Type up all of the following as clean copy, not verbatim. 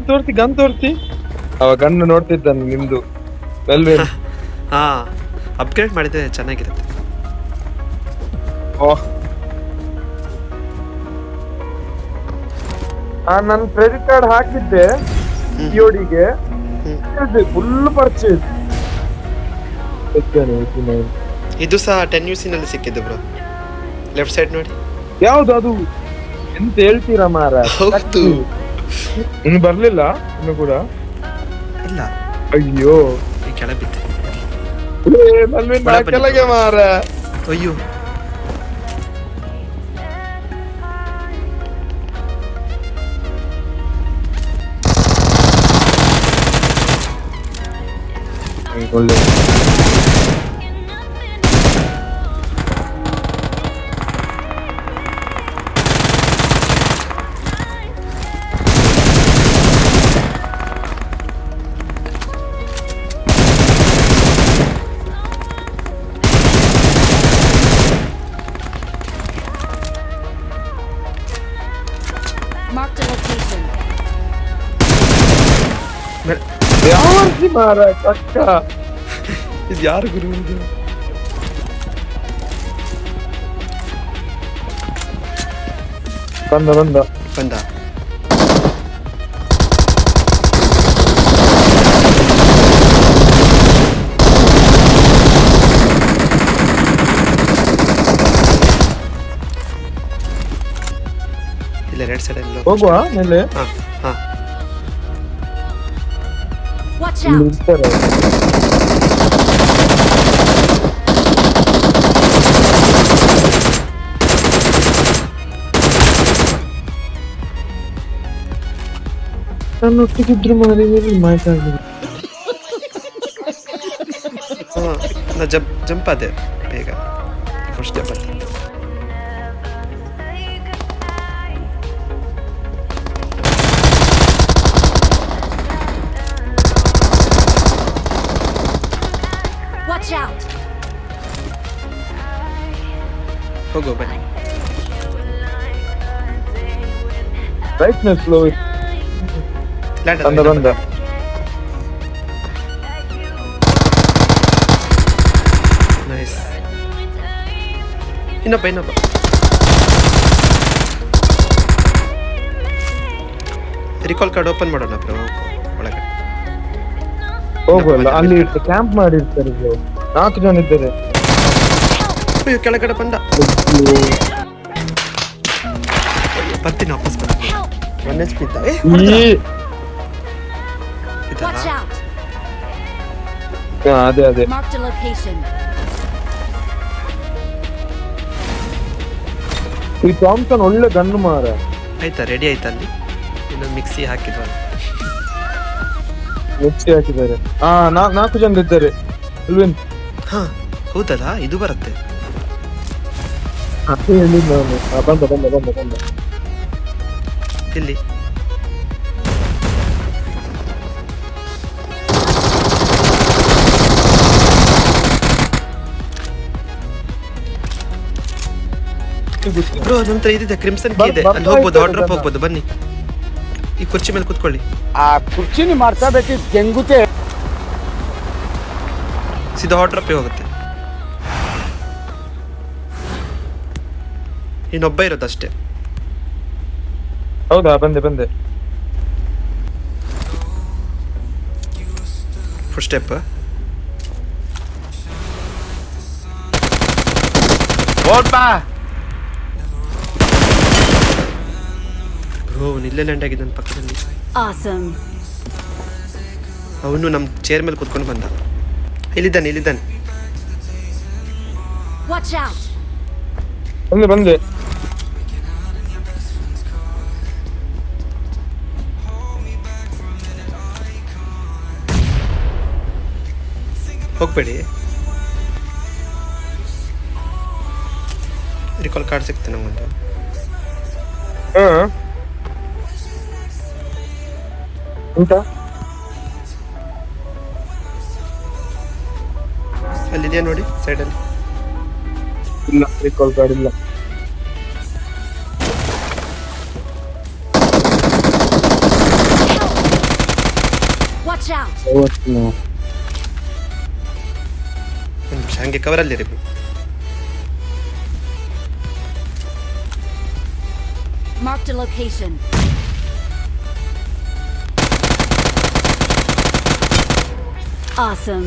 ತೋರ್ಸಿ ಗನ್ ತೋರ್ಸಿ. ಅವ ಗನ್ ನೋಡ್ತಿದ್ದಾನೆ ನಿಮ್ದು ವೆಲ್ವೇನ್. ಹಾ, ಅಪ್ಗ್ರೇಡ್ ಮಾಡಿದ್ರೆ ಚೆನ್ನಾಗಿರುತ್ತೆ. ಓಹ್, ನನ್ನ ಕ್ರೆಡಿಟ್ ಕಾರ್ಡ್ ಹಾಕಿದ್ದೆ ಗೆ ಫುಲ್ ಪರ್ಚೇಸ್. ಇದು ಸಹ 10UC ನಲ್ಲಿ ಸಿಕ್ಕಿದ್ದು ಬ್ರೋ. ಲೆಫ್ಟ್ ಸೈಡ್ ನೋಡಿ. ಯಾವ್ದು ಅದು? ಎಂತ ಹೇಳ್ತೀರಾ ಮಾರ? ಹೌದು. ಇನ್ನು ಬರ್ಲಿಲ್ಲ ಇನ್ನು ಕೂಡ? ಇಲ್ಲ. ಅಯ್ಯೋ, ಈ ಕೆಳ ಬಿತ್ತು. ಕೆಳಗೆ ಮಾರ. ಅಯ್ಯೋ, ಒಳ್ಳೆ Marked a location. ಯಾವ್ದು ಮಾರ ಚಕ್ಕ? ಇದು ಯಾರು ಗುರು? ಇದು ಬಂದ ಬಂದ ಬಂದ. ಇಲ್ಲ, ರೆಡ್ ಸೈಡ್ ಎಲ್ಲ ಹೋಗುವ ಮೇಲೆ. ಹಾ ಹಾ. Watch ಇಲ್ಲಿ out. ಇರ್ತಾರೆ. ನಾನು ಒಟ್ಟಿಗಿದ್ರು ಮಾಡಿ ಮಾತಾಡಿದ್ರು. ಹಾ, ನಾ ಜಂಪ್ ಆದೆ ಬೇಗ. ಫಸ್ಟ್ ಸ್ಟೆಪ್ ಆಯ್ತು. Watch out. ಹೋಗೋ ಬನ್ನಿ. ಬ್ರೈಟ್ನೆಸ್ ಸ್ಲೋ ಲ್ಯಾಂಡ್ ಬಂದ ಬಂದ. ನೈಸ್. ಇನ್ನೊಬ್ಬ ರಿಕಾಲ್ ಕಾರ್ಡ್ ಓಪನ್ ಮಾಡೋಣ ಬ್ರೋ. ಒಳಗಡೆ ಹೋಗುವಲ್ಲ, ಅಲ್ಲಿ ಕ್ಯಾಂಪ್ ಮಾಡಿರ್ತಾರೆ ಬ್ರೋ. 4 ಜನ ಇದ್ದಾರೆ. ಅಯ್ಯೋ, ಕೆಳಗಡೆ ಬಂದ. ಬರ್ತೀನಿ ವಾಪಸ್ ಬರ್ತೀನಿ. 1 HP ಇದ್ದ. Watch out. ಅದೇ ಅದೇ. Marked a location. ಈ ಥಾಮ್ಸನ್ ಒಳ್ಳೆ ಗನ್ ಮಾರ. ಆಯ್ತಾ, ರೆಡಿ ಆಯ್ತಾ? ಅಲ್ಲಿ ಇನ್ನೊಂದು ಮಿಕ್ಸಿ ಹಾಕಿದ್ವ. ಮಿಕ್ಸಿ ಹಾಕಿದ್ದಾರೆ. 4 ಜನ ಇದ್ದಾರೆ. ಅಲ್ವೇನ್? ಹಾ, ಹೌದಲ್ಲ, ಇದು ಬರುತ್ತೆ. ಅದೇ ಹೇಳಿದ್ ನಾನು. ಬಂದ ಬಂದ ಬಂದ ಬಂದ. ಇಲ್ಲಿ ಬ್ರೋ, ನಂತರ ಇದಿದೆ ಕ್ರಿಮ್ಸನ್ ಕೀ ಇದೆ. ಅಲ್ಲಿ ಹೋಗ್ಬೋದು, ಆರ್ಡರ್ ಹೋಗ್ಬೋದು. ಬನ್ನಿ, ಈ ಕುರ್ಚಿ ಮೇಲೆ ಕುತ್ಕೊಳ್ಳಿ. ಆ ಕುರ್ಚಿನಿ ಮಾಡ್ಸಬೇಕಿತ್ತು ಜಂಗುತೆ. ಸೀದಾ ಆರ್ಡರ್ ಹೋಗುತ್ತೆ. ಇನ್ನೊಬ್ಬ ಇರೋದಷ್ಟೇ. ಹೌದಾ? ಬಂದೆ ಬಂದೆ. First step. ಬ್ರೋ, ಇಲ್ಲೇ ಲ್ಯಾಂಡ್ ಆಗಿದೆ ನನ್ನ ಪಕ್ಕದಲ್ಲಿ. Awesome. ಅವನು ನಮ್ಮ ಚೇರ್ ಮೇಲೆ ಕುತ್ಕೊಂಡು ಬಂದ. ಇಲ್ಲಿದ್ದಾನೆ. Watch out. ಬಂದೆ ಬಂದೆ. ಹೋಗ್ಬೇಡಿ. ರಿಕಾಲ್ ಕಾರ್ಡ್ ಸಿಗ್ತೆ ನಮಗೊಂದು. ಉಂಟಾ? ಅಲ್ಲಿದೆಯಾ ನೋಡಿ ಸೈಡಲ್ಲಿ. ಇಲ್ಲ, ರಿಕಾಲ್ ಕಾರ್ಡ್ ಇಲ್ಲ. Watch out! ಒಂದು ನಿಮಿಷ ಹಂಗೆ ಕವರಲ್ಲಿರಿ bro. Marked a location. Awesome.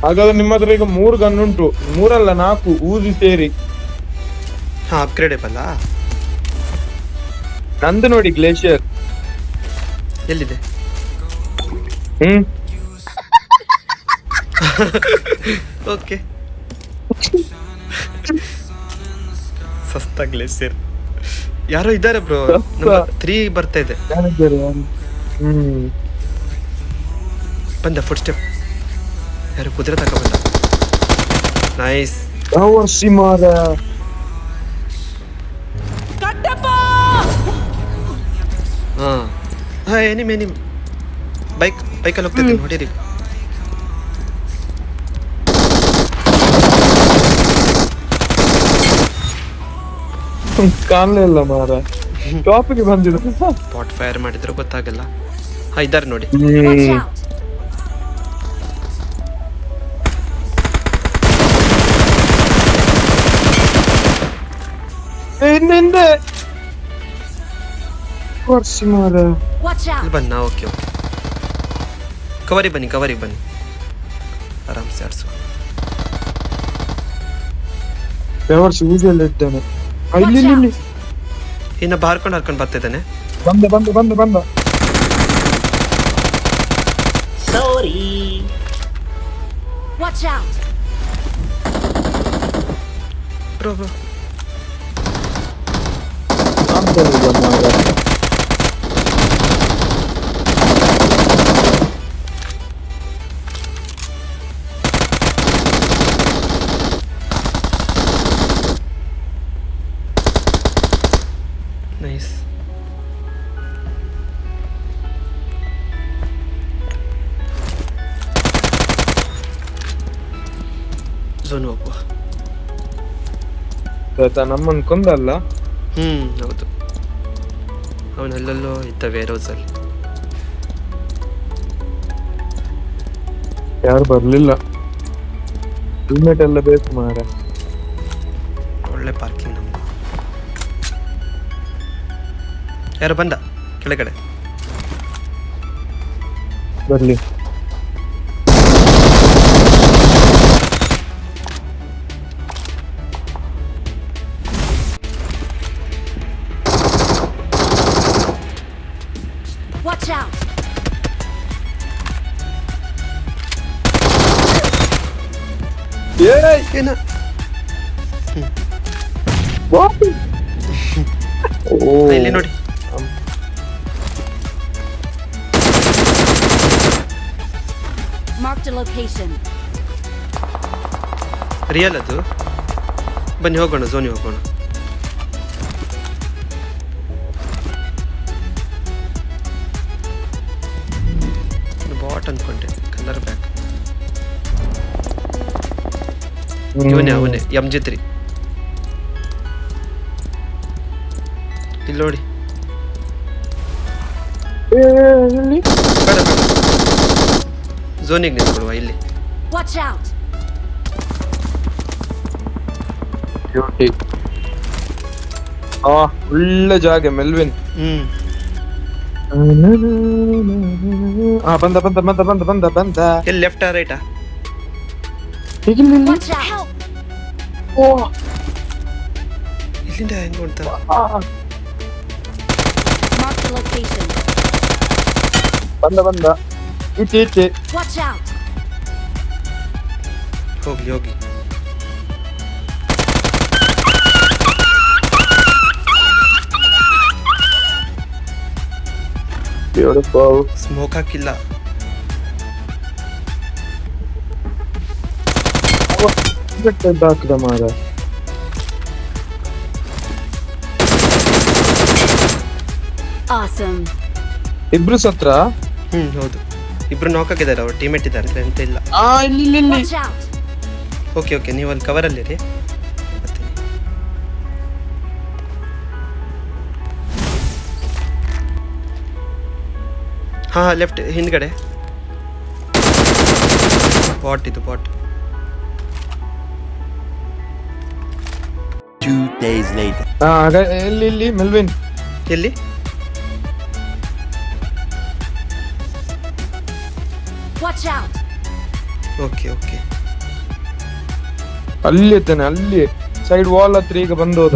ಹಾಗಾದ್ರೆ ನಿಮ್ಮ ಹತ್ರ ಈಗ 3 ಗನ್ ಉಂಟು, 3 ಅಲ್ಲ 4 ಊದಿ ಸೇರಿ. ಹಾ ಅಪ್ಗ್ರೇಡೇಬಲ್ ನಂದು ನೋಡಿ ಗ್ಲೇಷಿಯರ್. ಎಲ್ಲಿದೆ? ಓಕೆ ಸಸ್ತಾ ಗ್ಲೇಸಿಯರ್. ಯಾರೋ ಇದ್ದಾರೆ ಬ್ರೋ, 3 ಬರ್ತಾ ಇದೆ. ಬಂದ ಫುಟ್ ಸ್ಟೆಪ್, ಯಾರು ಕುದುರೆ ತಕ ಬಂದ. ನೈಸ್. ಮಾರ ಹಾ ಎನಿಮ್ ಬೈಕಲ್ಲಿ ಹೋಗ್ತಿದ್ದೀನಿ, ಹೊಡೀರಿ. ಕಾಣಲೇ ಇಲ್ಲ ಮಾರ, ಟಾಪಿಗೆ ಬಂದಿದ್ರು. ಸ್ಪಾಟ್ ಫೈರ್ ಮಾಡಿದ್ರು ಗೊತ್ತಾಗಲ್ಲ. ಹಾ ಇದ್ದಾರೆ ನೋಡಿ. Watch out! ಹಿಂದೆ ವರ್ಷಿ ಮಾರ. Watch out! ಇಲ್ಲಿ ಬನ್ನ. ಓಕೆ ಓಕೆ, ಕವರಿಗೆ ಬನ್ನಿ ಆರಾಮ್ಸೆ ಆಡ್ಸು. ವರ್ಷ ಊಜಲ್ಲಿ ಇದ್ದಾನೆ. ಇಲ್ಲಿ Watch ಇಲ್ಲಿ out! ಇನ್ನೊಬ್ಬ ಹರ್ಕೊಂಡು ಬರ್ತಾ ಇದ್ದಾನೆ. ಬಂದ Watch out! ಬ್ರೋ ಮಾರ. ನೈಸ್. ಝೋನ್ ಹೋಗುವ. ನಮ್ಮನ್ ಕೊಂದಲ್ಲ. ಹೌದು, ಅವನಲ್ಲೆಲ್ಲೋ ಇದ್ದ ವೇರ್ ಹೌಸಲ್ಲಿ. ಯಾರು ಬರ್ಲಿಲ್ಲ. ಹೆಲ್ಮೆಟ್ ಎಲ್ಲ ಬೇಕು ಮಾರ. ಒಳ್ಳೆ ಪಾರ್ಕಿಂಗ್ ನಮ್ದು. ಯಾರು ಬಂದ ಕೆಳಗಡೆ? ಬರ್ಲಿ. Watch out! ಏನ ಇಲ್ಲಿ ನೋಡಿ. Marked a location. ರಿಯಲ್ ಅದು. ಬನ್ನಿ ಹೋಗೋಣ, ಝೋನಿಗೆ ಹೋಗೋಣ. ಬಾಟ್ ಅನ್ಕೊಂಡೆ, ಕಲರ್ ಬ್ಯಾಕ್. ಅವನೇ MG3. ಇಲ್ಲಿ ನೋಡಿ. ಬೇಡ ಝೋನಿಗೆ ನಿಂತ್ಕೊಡುವ ಇಲ್ಲಿ. Watch out! ಒಳ್ಳೆ ಜಾಗ ಮೆಲ್ವಿನ್. ಬಂದ ಎಲ್ಲಿ ಲೆಫ್ಟಾ ರೈಟಾ? Watch out! ಇಲ್ಲಿಂದ ಹೆಂಗ್ ನೋಡ್ತಾ? Marked a location. ಬಂದ ಈಚೆ. Watch out! ಹೋಗಿ ಬ್ಯೂಟಿಫುಲ್. ಸ್ಮೋಕ್ ಹಾಕಿಲ್ಲ. ಹಾಕಿದ ಮಾರ. Awesome. ಇಬ್ರು ಸತ್ರ. ಹೌದು, ಇಬ್ರು ನಾಕ್ ಆಗಿದ್ದಾರೆ. ಅವ್ರ ಟೀಮೇಟ್ ಇದ್ದಾರೆ ಅಂತ ಇಲ್ಲ. ಇಲ್ಲಿ Watch out! ಓಕೆ ನೀವು ಅಲ್ಲಿ ಕವರಲ್ಲಿರಿ. ಹಾಂ ಲೆಫ್ಟ್ ಹಿಂದ್ಗಡೆ ಬಾಟ್ ಇದು ಬಾಟ್. 2 days later. ಇಲ್ಲಿ ಮೆಲ್ವಿನ್ ಎಲ್ಲಿ? Watch out! Okay okay. ಅಲ್ಲಿ ಇದ್ದಾನೆ, ಅಲ್ಲಿ ಸೈಡ್ ವಾಲ್ ಹತ್ರ ಈಗ ಬಂದೋದ.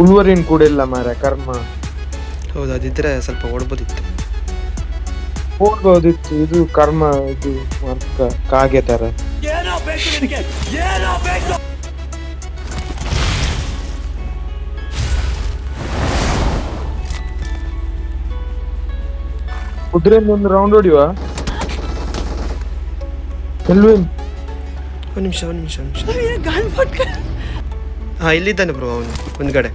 ಉಲ್ವರಿನ್ ಕೂಡ ಇಲ್ಲ ಮಾರ ಕರ್ಮ. ಹೌದು, ಅದಿದ್ರೆ ಸ್ವಲ್ಪ ಓಡ್ಬೋದಿತ್ತು. ಹೋಗ್ಬೋದಿತ್ತು, ಇದು ಕರ್ಮ, ಇದು ಮಾರ್ಕ ಕಾಗೆ ತರ. ಕುದುರೆಯಿಂದ ಒಂದು ರೌಂಡ್ ಹೊಡಿಯುವ. ಮೆಲ್ವಿನ್ ಒಂದು ನಿಮಿಷ. ಹಾಂ ಇಲ್ಲಿದ್ದಾನೆ ಬ್ರೋ ಅವನು ಮುಂದ್ಗಡೆ.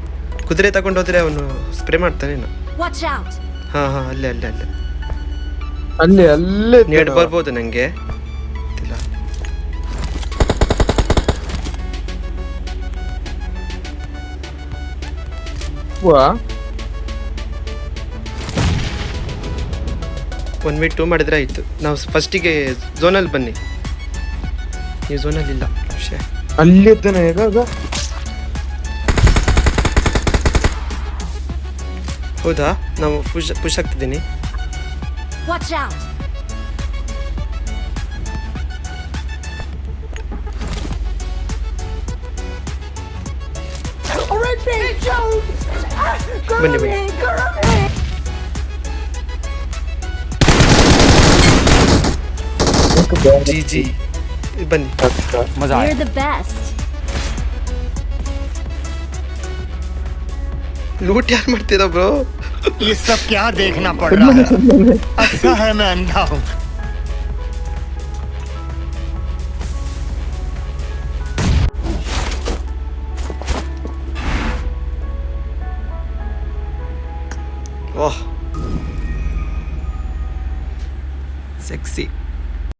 ಕುದುರೆ ತಗೊಂಡು ಹೋದ್ರೆ ಅವನು ಸ್ಪ್ರೇ ಮಾಡ್ತಾನೇನು. Watch out! ಹಾಂ ಅಲ್ಲೇ ಅಲ್ಲೇ ನೇಡ್ ಬರ್ಬೋದು ನಂಗೆ ಗೊತ್ತಿಲ್ಲ. ವಾ 1v2 ಮಾಡಿದ್ರೆ ಆಯಿತು. ನಾವು ಫಸ್ಟಿಗೆ ಝೋನಲ್ಲಿ ಬನ್ನಿ. ನೀವು ಝೋನಲ್ಲಿ ಇಲ್ಲ. ಅಲ್ಲಿ ಇದ್ದಾನೆ ಈಗ. ಹೌದಾ, ನಾವು ಪುಷ್ ಆಗ್ತಿದ್ದೀನಿ. Watch out! ಬನ್ನಿ. ಜಿ ಬನ್ನಿ. मजा आया. You're the best. ಲೂಟ್ ಯಾರು ಮಾಡ್ತೀರಾ ಬ್ರೋ? ये सब क्या देखना पड़ रहा है? अच्छा है मैं अंधा हूँ. ಓಹ್ ಸೆಕ್ಸಿ.